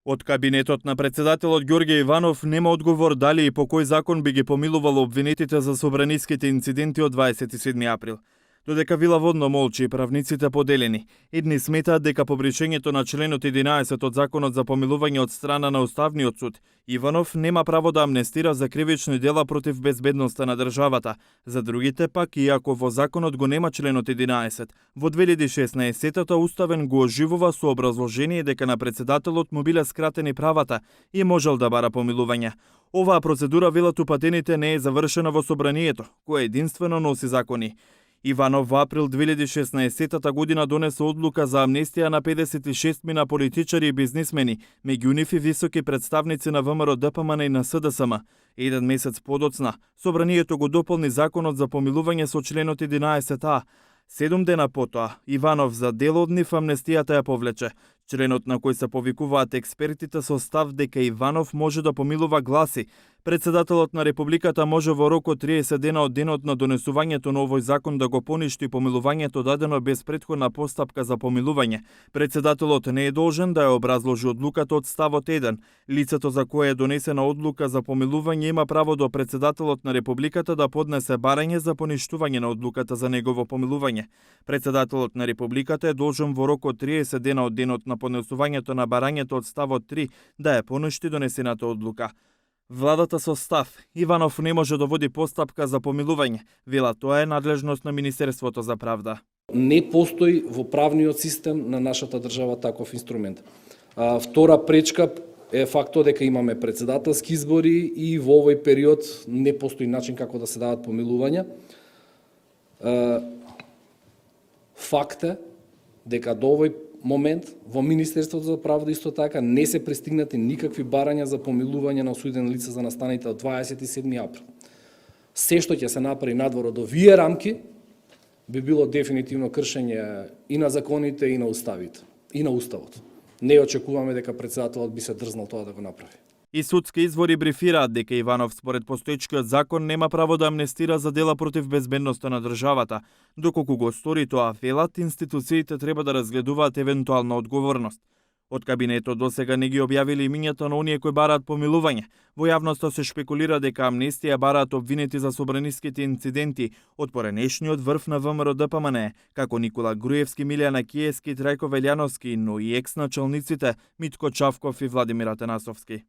Од кабинетот на председателот Ѓорѓе Иванов нема одговор дали и по кој закон би ги помилувало обвинетите за собраниските инциденти од 27 април. Додека Вила Водно молчи, правниците поделени. Едни сметаат дека по бришењето на членот 11 од Законот за помилување од страна на Уставниот суд, Иванов нема право да амнестира за кривични дела против безбедноста на државата. За другите пак, иако во Законот го нема членот 11, во 2016-та Уставен го оживува со образложение дека на председателот му биле скратени правата и можел да бара помилување. Оваа процедура, велат упатените, не е завршена во собранието, кое единствено носи закони. Иванов во април 2016 година донесе одлука за амнестија на 56 мина политичари и бизнисмени, меѓу нив и високи представници на ВМРО ДПМН и на СДСМ. Еден месец подоцна, собранието го дополни Законот за помилување со членот 11а. 7 дена потоа, Иванов за дел од нив амнестијата ја повлече. Членот на кој се повикуваат експертите со став дека Иванов може да помилува гласи: председателот на Републиката може во рок од 30 дена од денот на донесувањето на овој закон да го поништи помилувањето дадено без претходна постапка за помилување. Председателот не е должен да ја образложи одлуката од ставот 1. Лицето за кое е донесена одлука за помилување има право до председателот на Републиката да поднесе барање за поништување на одлуката за негово помилување. Председателот на Републиката е должен во рок од 30 дена од денот на поднесувањето на барањето од ставот 3 да ја поништи донесената одлука. Владата со став Иванов не може да води постапка за помилување, вела тоа е надлежност на Министерството за правда. Не постои во правниот систем на нашата држава таков инструмент. Втора пречка е фактот дека имаме председателски избори и во овој период не постои начин како да се дават помилувања. Факт е дека до овој момент во Министерството за правда исто така не се пристигнати никакви барања за помилување на осудени лица за настаните од 27 април. Се што ќе се направи надвор од овие рамки би било дефинитивно кршење и на законите и на уставите, и на уставот. Не очекуваме дека председателот би се дрзнал тоа да го направи. И судски извори брифираат дека Иванов според постоечкиот закон нема право да амнестира за дела против безбедноста на државата. Доколку го стори тоа, велат, институциите треба да разгледуваат евентуална одговорност. Од кабинетот досега не ги објавили имињата на оние кои бараат помилување. Во јавноста се шпекулира дека амнестија бараат обвинети за собраниските инциденти од поранешниот врв на ВМРО ДПМН, како Никола Груевски, Милијана Киевски, Трајко Велјановски, но и екс-началниците Митко Чавков и Владимир Атанасовски.